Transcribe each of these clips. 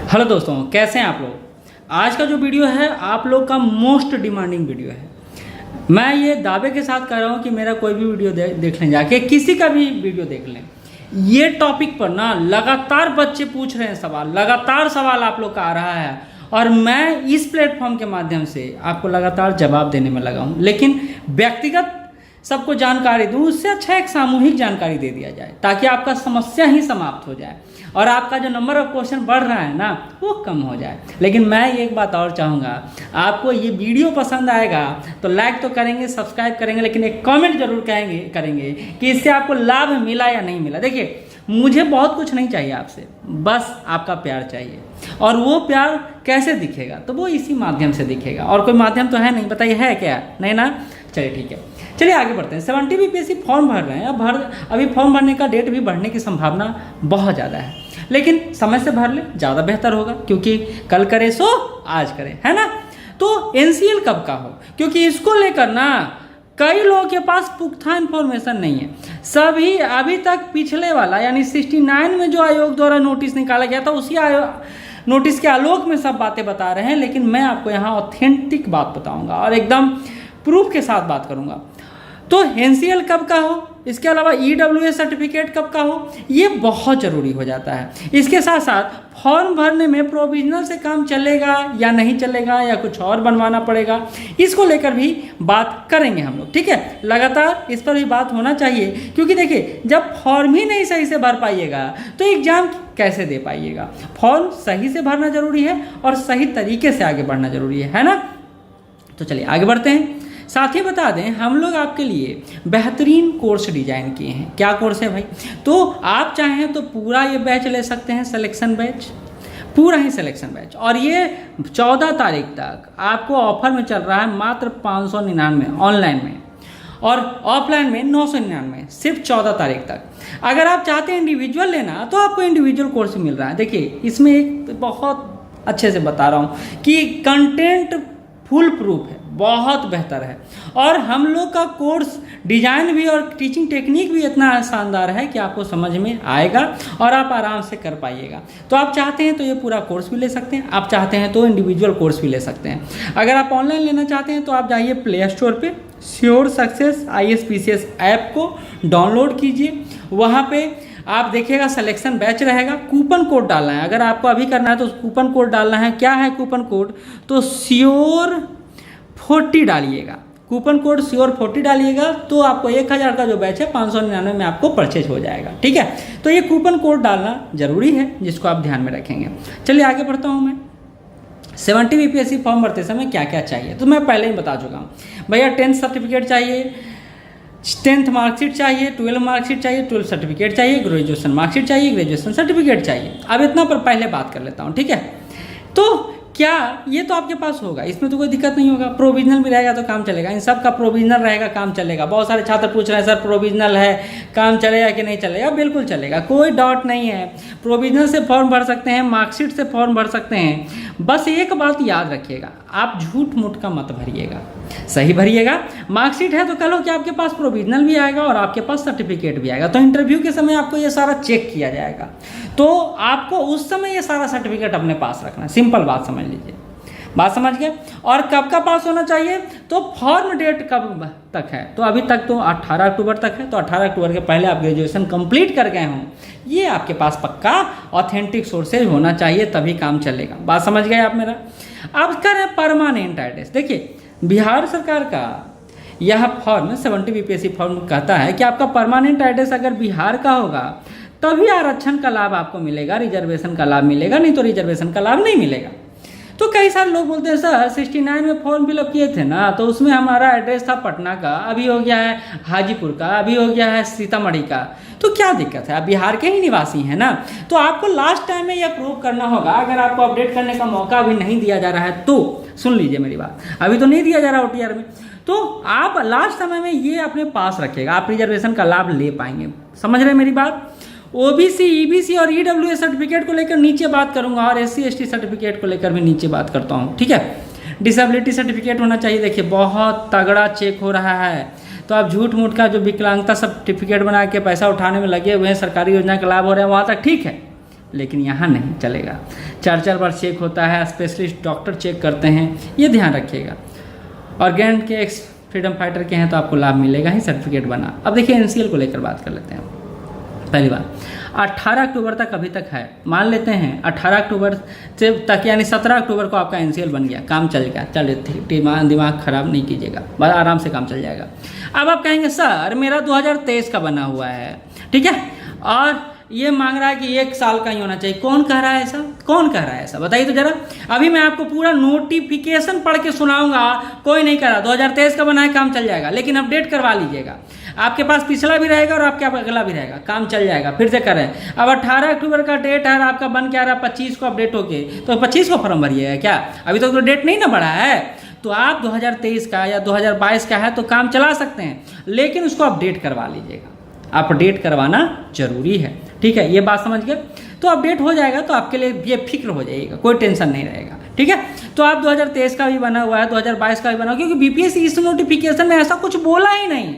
Hello दोस्तों, कैसे हैं आप लोग। आज का जो वीडियो है आप लोग का मोस्ट डिमांडिंग वीडियो है। मैं ये दावे के साथ कह रहा हूँ कि मेरा कोई भी वीडियो देख लें, जाके किसी का भी वीडियो देख लें, ये टॉपिक पर ना लगातार बच्चे पूछ रहे हैं सवाल, लगातार सवाल आप लोग का आ रहा है और मैं इस प्लेटफॉर्म के माध्यम से आपको लगातार जवाब देने में लगा हूँ। लेकिन व्यक्तिगत सबको जानकारी दूँ, उससे अच्छा एक सामूहिक जानकारी दे दिया जाए ताकि आपका समस्या ही समाप्त हो जाए और आपका जो नंबर ऑफ क्वेश्चन बढ़ रहा है ना वो कम हो जाए। लेकिन मैं एक बात और चाहूँगा, आपको ये वीडियो पसंद आएगा तो लाइक तो करेंगे, सब्सक्राइब करेंगे, लेकिन एक कमेंट जरूर करेंगे कि इससे आपको लाभ मिला या नहीं मिला। देखिए, मुझे बहुत कुछ नहीं चाहिए आपसे, बस आपका प्यार चाहिए। और वो प्यार कैसे दिखेगा, तो वो इसी माध्यम से दिखेगा। और कोई माध्यम तो है नहीं, बताइए है क्या? नहीं ना? चलिए ठीक है, चलिए आगे बढ़ते हैं। 70 बीपीएससी फॉर्म भर रहे हैं। अभी फॉर्म भरने का डेट भी बढ़ने की संभावना बहुत ज़्यादा है, लेकिन समय से भर ले ज़्यादा बेहतर होगा, क्योंकि कल करे सो आज करे, है ना। तो एनसीएल कब का हो, क्योंकि इसको लेकर ना कई लोगों के पास पुख्ता इन्फॉर्मेशन नहीं है। सभी अभी तक पिछले वाला यानी 69 में जो आयोग द्वारा नोटिस निकाला गया था उसी नोटिस के आलोक में सब बातें बता रहे हैं, लेकिन मैं आपको यहाँ ऑथेंटिक बात बताऊंगा और एकदम प्रूफ के साथ बात करूंगा। तो एनसीएल कब का हो, इसके अलावा ईडब्ल्यूएस सर्टिफिकेट कब का हो, ये बहुत ज़रूरी हो जाता है। इसके साथ साथ फॉर्म भरने में प्रोविजनल से काम चलेगा या नहीं चलेगा या कुछ और बनवाना पड़ेगा, इसको लेकर भी बात करेंगे हम लोग, ठीक है। लगातार इस पर भी बात होना चाहिए, क्योंकि देखिए जब फॉर्म ही नहीं सही से भर पाइएगा तो एग्जाम कैसे दे पाइएगा। फॉर्म सही से भरना जरूरी है और सही तरीके से आगे बढ़ना जरूरी है ना। तो चलिए आगे बढ़ते हैं। साथ ही बता दें, हम लोग आपके लिए बेहतरीन कोर्स डिजाइन किए हैं। क्या कोर्स है भाई? तो आप चाहें तो पूरा ये बैच ले सकते हैं, सिलेक्शन बैच, पूरा ही सिलेक्शन बैच। और ये 14 तारीख तक आपको ऑफर में चल रहा है मात्र 599 ऑनलाइन में, और ऑफलाइन में 999, सिर्फ 14 तारीख तक। अगर आप चाहते हैं इंडिविजुअल लेना तो आपको इंडिविजुअल कोर्स मिल रहा है। देखिए, इसमें एक बहुत अच्छे से बता रहा हूँ कि कंटेंट फुल प्रूफ है, बहुत बेहतर है, और हम लोग का कोर्स डिजाइन भी और टीचिंग टेक्निक भी इतना शानदार है कि आपको समझ में आएगा और आप आराम से कर पाइएगा। तो आप चाहते हैं तो ये पूरा कोर्स भी ले सकते हैं, आप चाहते हैं तो इंडिविजुअल कोर्स भी ले सकते हैं। अगर आप ऑनलाइन लेना चाहते हैं तो आप जाइए प्ले स्टोर पे, श्योर सक्सेस ISPCS ऐप को डाउनलोड कीजिए। वहाँ पे आप देखिएगा सिलेक्शन बैच रहेगा, कूपन कोड डालना है। अगर आपको अभी करना है तो कूपन कोड डालना है। क्या है कूपन कोड? तो श्योर 40 डालिएगा, कूपन कोड श्योर 40 डालिएगा तो आपको 1000 का जो बैच है 599 में आपको परचेज हो जाएगा, ठीक है। तो ये कूपन कोड डालना जरूरी है, जिसको आप ध्यान में रखेंगे। चलिए आगे बढ़ता हूँ मैं। 70 बीपीएससी फॉर्म भरते समय क्या क्या चाहिए तो मैं पहले ही बता चुका हूँ भैया। 10th सर्टिफिकेट चाहिए, 10th मार्कशीट चाहिए, 12 मार्कशीट चाहिए, 12 सर्टिफिकेट चाहिए, ग्रेजुएशन मार्कशीट चाहिए, ग्रेजुएशन सर्टिफिकेट चाहिए। अब इतना पर पहले बात कर लेता हूँ, ठीक है। तो क्या ये तो आपके पास होगा, इसमें तो कोई दिक्कत नहीं होगा। प्रोविजनल भी रहेगा तो काम चलेगा, इन सब का प्रोविजनल रहेगा, काम चलेगा। बहुत सारे छात्र पूछ रहे हैं सर प्रोविजनल है, काम चलेगा कि नहीं चलेगा? बिल्कुल चलेगा, कोई डाउट नहीं है। प्रोविजनल से फॉर्म भर सकते हैं, मार्कशीट से फॉर्म भर सकते हैं। बस एक बात याद रखिएगा, आप झूठ मूठ का मत भरिएगा, सही भरिएगा। मार्कशीट है तो कल हो कि आपके पास प्रोविजनल भी आएगा और आपके पास सर्टिफिकेट भी आएगा, तो इंटरव्यू के समय आपको ये सारा चेक किया जाएगा, तो आपको उस समय ये सारा सर्टिफिकेट अपने पास रखना। सिंपल बात समझ लीजिए, बात समझ गए। और कब का पास होना चाहिए? तो फॉर्म डेट कब तक है? तो अभी तक तो 18 अक्टूबर तक है, तो 18 अक्टूबर के पहले आप ग्रेजुएशन कंप्लीट कर गए हों, ये आपके पास पक्का ऑथेंटिक सोर्सेज होना चाहिए, तभी काम चलेगा। बात समझ गए आप मेरा? अब करें परमानेंट एड्रेस। देखिए, बिहार सरकार का यह फॉर्म 70 बीपीएससी फॉर्म कहता है कि आपका परमानेंट एड्रेस अगर बिहार का होगा तभी आरक्षण का लाभ आपको मिलेगा, रिजर्वेशन का लाभ मिलेगा, नहीं तो रिजर्वेशन का लाभ नहीं मिलेगा। तो कई सारे लोग बोलते हैं सर 69 में फॉर्म फिलअप किए थे ना, तो उसमें हमारा एड्रेस था पटना का, अभी हो गया है हाजीपुर का, अभी हो गया है सीतामढ़ी का, तो क्या दिक्कत है? आप बिहार के ही निवासी हैं ना। तो आपको लास्ट टाइम में यह प्रूव करना होगा। अगर आपको अपडेट करने का मौका अभी नहीं दिया जा रहा है तो सुन लीजिए मेरी बात, अभी तो नहीं दिया जा रहा OTR में, तो आप लास्ट समय में ये अपने पास रखिएगा, आप रिजर्वेशन का लाभ ले पाएंगे। समझ रहे हैं मेरी बात? OBC, EBC और EWS सर्टिफिकेट को लेकर नीचे बात करूंगा, और SC ST सर्टिफिकेट को लेकर भी नीचे बात करता हूं, ठीक है। डिसेबिलिटी सर्टिफिकेट होना चाहिए। देखिए, बहुत तगड़ा चेक हो रहा है, तो आप झूठ मूठ का जो विकलांगता सर्टिफिकेट बना के पैसा उठाने में लगे हुए हैं, सरकारी योजना का लाभ हो रहा है, वहाँ तक ठीक है, लेकिन यहाँ नहीं चलेगा। 4 बार चेक होता है, स्पेशलिस्ट डॉक्टर चेक करते हैं, ये ध्यान रखिएगा। और ग्रैंड के एक्स फ्रीडम फाइटर के हैं तो आपको लाभ मिलेगा ही, सर्टिफिकेट बना। अब देखिए एनसीएल को लेकर बात कर लेते हैं। पहली बात 18 अक्टूबर तक अभी तक है, मान लेते हैं 18 अक्टूबर से तक यानी 17 अक्टूबर को आपका एनसीएल बन गया, काम चल गया, चलिए दिमाग खराब नहीं कीजिएगा, बस आराम से काम चल जाएगा। अब आप कहेंगे सर मेरा 2023 का बना हुआ है, ठीक है, और ये मांग रहा है कि 1 साल का ही होना चाहिए। कौन कह रहा है ऐसा, कौन कह रहा है ऐसा, बताइए तो जरा। अभी मैं आपको पूरा नोटिफिकेशन पढ़ के सुनाऊंगा, कोई नहीं कह रहा 2023 का बना है, काम चल जाएगा, लेकिन अपडेट करवा लीजिएगा। आपके पास पिछला भी रहेगा और आपके अगला भी रहेगा, काम चल जाएगा। फिर से करें, अब 18 अक्टूबर का डेट है, आपका बन क्या रहा 25 को अपडेट होके, तो 25 को फॉर्म भरिएगा क्या? अभी तक तो डेट नहीं ना बढ़ा है, तो आप 2023 का या 2022 का है तो काम चला सकते हैं, लेकिन उसको अपडेट करवा लीजिएगा। अपडेट करवाना जरूरी है, ठीक है, ये बात समझ गए। तो अपडेट हो जाएगा तो आपके लिए ये फिक्र हो जाएगा, कोई टेंशन नहीं रहेगा, ठीक है। तो आप 2023 का भी बना हुआ है, 2022 का भी बना हुआ, क्योंकि बीपीएससी इस नोटिफिकेशन में ऐसा कुछ बोला ही नहीं।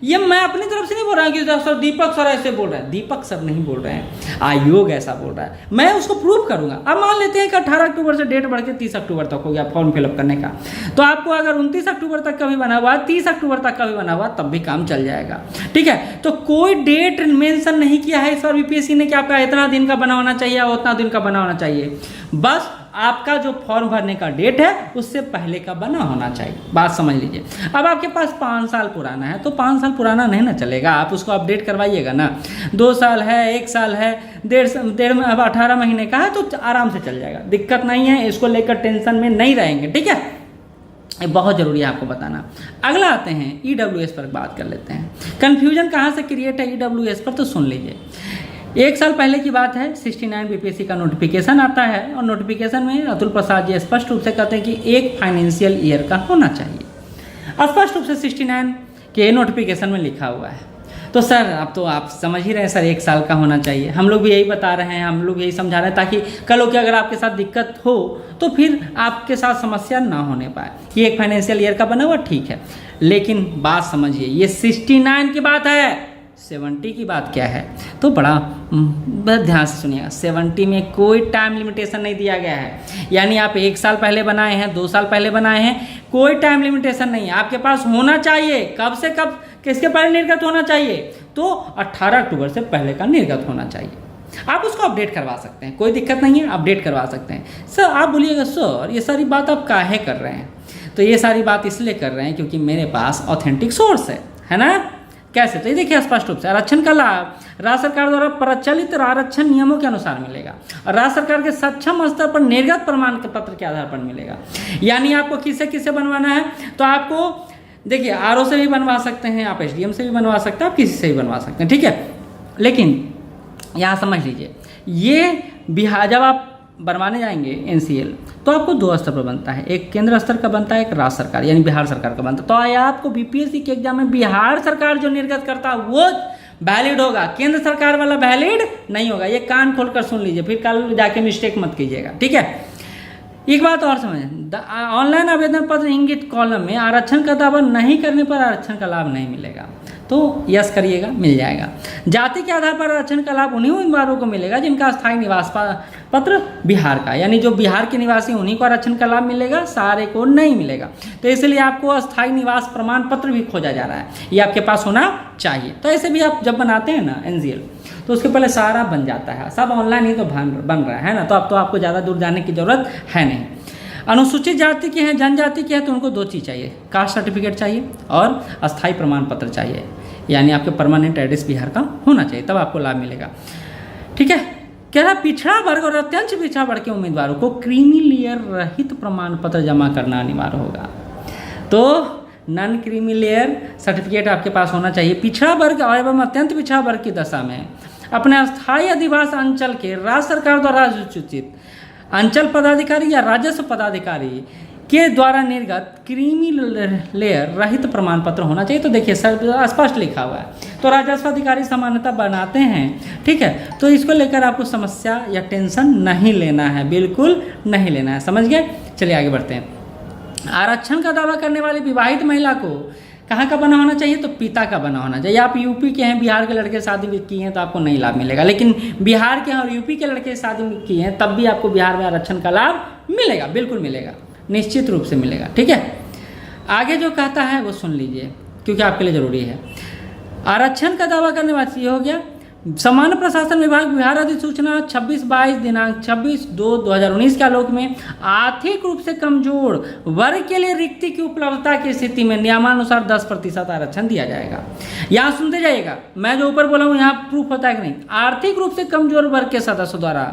ये मैं अपनी तरफ से नहीं बोल रहा कि सर दीपक सर ऐसे बोल रहे हैं, दीपक सर नहीं बोल रहे हैं, आयोग ऐसा बोल रहा है, मैं उसको प्रूव करूंगा। अब मान लेते हैं कि 18 अक्टूबर से डेट बढ़ के 30 अक्टूबर तक हो गया फॉर्म फिलअप करने का, तो आपको अगर 29 अक्टूबर तक का भी बना हुआ, 30 अक्टूबर तक का भी बना हुआ, तब भी काम चल जाएगा, ठीक है। तो कोई डेट मेंशन नहीं किया है इस बार बीपीएससी ने कि आपका इतना दिन का बना होना चाहिए और उतना दिन का बना होना चाहिए, बस आपका जो फॉर्म भरने का डेट है उससे पहले का बना होना चाहिए, बात समझ लीजिए। अब आपके पास 5 साल पुराना है तो 5 साल पुराना नहीं ना चलेगा, आप उसको अपडेट करवाइएगा ना। 2 साल है, 1 साल है, डेढ़ में अब 18 महीने का है तो आराम से चल जाएगा, दिक्कत नहीं है, इसको लेकर टेंशन में नहीं रहेंगे, ठीक है। ये बहुत जरूरी है आपको बताना। अगला आते हैं ईडब्ल्यूएस पर बात कर लेते हैं। कन्फ्यूजन कहाँ से क्रिएट है ईडब्ल्यूएस पर, तो सुन लीजिए। 1 साल पहले की बात है, 69 बीपीएससी का नोटिफिकेशन आता है और नोटिफिकेशन में अतुल प्रसाद जी स्पष्ट रूप से कहते हैं कि एक फाइनेंशियल ईयर का होना चाहिए। स्पष्ट रूप से 69 के नोटिफिकेशन में लिखा हुआ है। तो सर अब तो आप समझ ही रहे हैं सर 1 साल का होना चाहिए, हम लोग भी यही बता रहे हैं, हम लोग यही समझा रहे हैं ताकि कल हो कि अगर आपके साथ दिक्कत हो तो फिर आपके साथ समस्या ना होने पाए। ये एक फाइनेंशियल ईयर का बना हुआ ठीक है, लेकिन बात समझिए ये 69 की बात है, 70 की बात क्या है, तो बड़ा ध्यान से सुनिएगा। 70 में कोई टाइम लिमिटेशन नहीं दिया गया है, यानी आप 1 साल पहले बनाए हैं, 2 साल पहले बनाए हैं, कोई टाइम लिमिटेशन नहीं है, आपके पास होना चाहिए। कब से कब, किसके पहले निर्गत होना चाहिए, तो 18 अक्टूबर से पहले का निर्गत होना चाहिए। आप उसको अपडेट करवा सकते हैं, कोई दिक्कत नहीं है, अपडेट करवा सकते हैं। सर आप बोलिएगा सर ये सारी बात आप काहे कर रहे हैं, तो ये सारी बात इसलिए कर रहे हैं क्योंकि मेरे पास ऑथेंटिक सोर्स है ना। कैसे, तो ये देखिए स्पष्ट रूप से आरक्षण का लाभ राज्य सरकार द्वारा प्रचलित आरक्षण नियमों के अनुसार मिलेगा और राज्य सरकार के सक्षम स्तर पर निर्गत प्रमाण पत्र के आधार पर मिलेगा। यानी आपको किससे किससे बनवाना है, तो आपको देखिए आरओ से भी बनवा सकते हैं, आप एसडीएम से भी बनवा सकते हैं, आप किसी से भी बनवा सकते हैं, ठीक है। लेकिन यहाँ समझ लीजिए ये बिहार जब आप बनवाने जाएंगे एनसीएल तो आपको 2 स्तर पर बनता है, एक केंद्र स्तर का बनता है, एक राज्य सरकार यानी बिहार सरकार का बनता है। तो आपको बीपीएससी के एग्जाम में बिहार सरकार जो निर्गत करता है वो वैलिड होगा, केंद्र सरकार वाला वैलिड नहीं होगा। ये कान खोलकर सुन लीजिए, फिर कल जाके मिस्टेक मत कीजिएगा, ठीक है। एक बात और समझें, ऑनलाइन आवेदन पत्र इंगित कॉलम में आरक्षण का दावा नहीं करने पर आरक्षण का लाभ नहीं मिलेगा, तो यस करिएगा, मिल जाएगा। जाति के आधार पर आरक्षण का लाभ उन्हीं उम्मीदवारों को मिलेगा जिनका स्थायी निवास पत्र बिहार का, यानी जो बिहार के निवासी उन्हीं को आरक्षण का लाभ मिलेगा, सारे को नहीं मिलेगा। तो इसलिए आपको स्थायी निवास प्रमाण पत्र भी खोजा जा रहा है, ये आपके पास होना चाहिए। तो ऐसे भी आप जब बनाते हैं ना एनसीएल तो उसके पहले सारा बन जाता है, सब ऑनलाइन ही तो बन रहा है ना, तो अब तो आपको ज़्यादा दूर जाने की ज़रूरत है नहीं। अनुसूचित जाति के हैं, जनजाति के हैं तो उनको 2 चीज़ चाहिए, कास्ट सर्टिफिकेट चाहिए और अस्थायी प्रमाण पत्र चाहिए, यानी आपके परमानेंट एड्रेस बिहार का होना चाहिए, तब आपको लाभ मिलेगा, ठीक है। कह रहा पिछड़ा वर्ग और अत्यंत पिछड़ा वर्ग के उम्मीदवारों को क्रीमी लेयर रहित प्रमाण पत्र जमा करना अनिवार्य होगा। तो नॉन क्रीमी लेयर सर्टिफिकेट आपके पास होना चाहिए। पिछड़ा वर्ग एवं अत्यंत पिछड़ा वर्ग की दशा में अपने अस्थायी अधिवास अंचल के राज्य सरकार द्वारा सूचित अंचल पदाधिकारी या राजस्व पदाधिकारी के द्वारा निर्गत क्रीमी लेयर रहित प्रमाण पत्र होना चाहिए। तो देखिए सर स्पष्ट लिखा हुआ है, तो राजस्व अधिकारी सामान्यतः बनाते हैं, ठीक है। तो इसको लेकर आपको समस्या या टेंशन नहीं लेना है, बिल्कुल नहीं लेना है, समझ गए। चलिए आगे बढ़ते हैं। आरक्षण का दावा करने वाली विवाहित महिला को कहाँ का बना होना चाहिए? तो पिता का बना होना चाहिए। आप यूपी के हैं, बिहार के लड़के से शादी की हैं तो आपको नहीं लाभ मिलेगा, लेकिन बिहार के हैं और यूपी के लड़के से शादी की हैं तब भी आपको बिहार में आरक्षण का लाभ मिलेगा, बिल्कुल मिलेगा, निश्चित रूप से मिलेगा। ठीक है, आगे जो कहता है वो सुन लीजिए क्योंकि आपके लिए ज़रूरी है। आरक्षण का दावा करने वाला ये हो गया, सामान्य प्रशासन विभाग बिहार अधिसूचना 26/22 दिनांक 26/2/2019 के आलोक में आर्थिक रूप से कमजोर वर्ग के लिए रिक्ति की उपलब्धता की स्थिति में नियमानुसार 10% आरक्षण दिया जाएगा। यहाँ सुनते जाइएगा, मैं जो ऊपर बोला हूँ यहाँ प्रूफ होता है कि नहीं। आर्थिक रूप से कमजोर वर्ग के सदस्यों द्वारा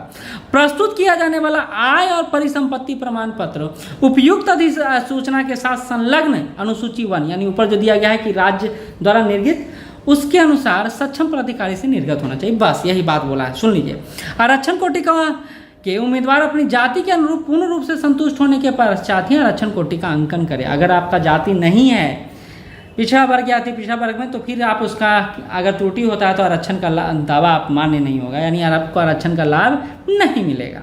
प्रस्तुत किया जाने वाला आय और परिसंपत्ति प्रमाण पत्र उपयुक्त अधिसूचना के साथ संलग्न अनुसूची 1 यानी ऊपर जो दिया गया है कि राज्य द्वारा निर्गत, उसके अनुसार सक्षम पदाधिकारी से निर्गत होना चाहिए। बस यही बात बोला है, सुन लीजिए। आरक्षण कोटि के उम्मीदवार अपनी जाति के अनुरूप पूर्ण रूप से संतुष्ट होने के पश्चात ही आरक्षण कोटि का अंकन करें। अगर आपका जाति नहीं है, पिछड़ा वर्ग जाति पिछड़ा वर्ग में, तो फिर आप उसका अगर त्रुटि होता है तो आरक्षण का दावा आप मान्य नहीं होगा, यानी आपको आरक्षण का लाभ नहीं मिलेगा।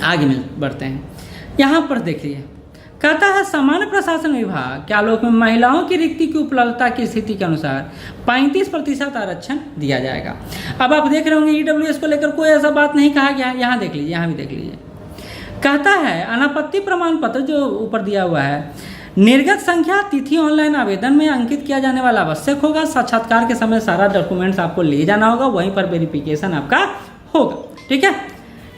आगे बढ़ते हैं, यहाँ पर देखिए कहता है सामान्य प्रशासन विभाग के आलोक में महिलाओं की रिक्ति की उपलब्धता की स्थिति के अनुसार 35% आरक्षण दिया जाएगा। अब आप देख रहे होंगे ईडब्ल्यूएस को लेकर कोई ऐसा बात नहीं कहा गया, यहाँ देख लीजिए, यहाँ भी देख लीजिए। कहता है अनापत्ति प्रमाण पत्र जो ऊपर दिया हुआ है, निर्गत संख्या तिथि ऑनलाइन आवेदन में अंकित किया जाने वाला आवश्यक होगा। साक्षात्कार के समय सारा डॉक्यूमेंट्स आपको ले जाना होगा, वहीं पर वेरिफिकेशन आपका होगा। ठीक है,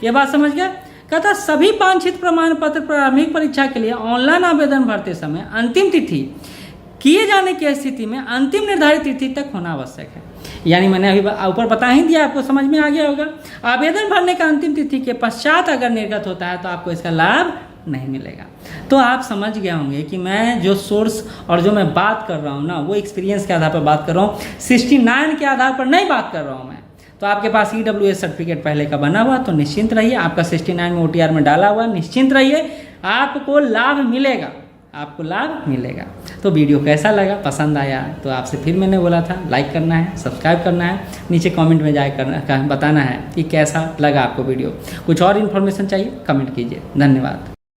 ये बात समझ गया। कहता सभी वांछित प्रमाण पत्र प्रारंभिक परीक्षा के लिए ऑनलाइन आवेदन भरते समय अंतिम तिथि किए जाने की स्थिति में अंतिम निर्धारित तिथि तक होना आवश्यक है। यानी मैंने अभी ऊपर बता ही दिया, आपको समझ में आ गया होगा। आवेदन भरने का अंतिम तिथि के पश्चात अगर निर्गत होता है तो आपको इसका लाभ नहीं मिलेगा। तो आप समझ गए होंगे कि मैं जो सोर्स और जो मैं बात कर रहा हूँ ना, वो एक्सपीरियंस के आधार पर बात कर रहा हूँ, 69 के आधार पर नहीं बात कर रहा हूँ मैं। तो आपके पास ईडब्ल्यूएस सर्टिफिकेट पहले का बना हुआ तो निश्चिंत रहिए, आपका 69 में ओटीआर में डाला हुआ, निश्चिंत रहिए, आपको लाभ मिलेगा, आपको लाभ मिलेगा। तो वीडियो कैसा लगा, पसंद आया तो आपसे फिर मैंने बोला था लाइक करना है, सब्सक्राइब करना है, नीचे कमेंट में जाए करना बताना है कि कैसा लगा आपको वीडियो। कुछ और इन्फॉर्मेशन चाहिए कमेंट कीजिए। धन्यवाद।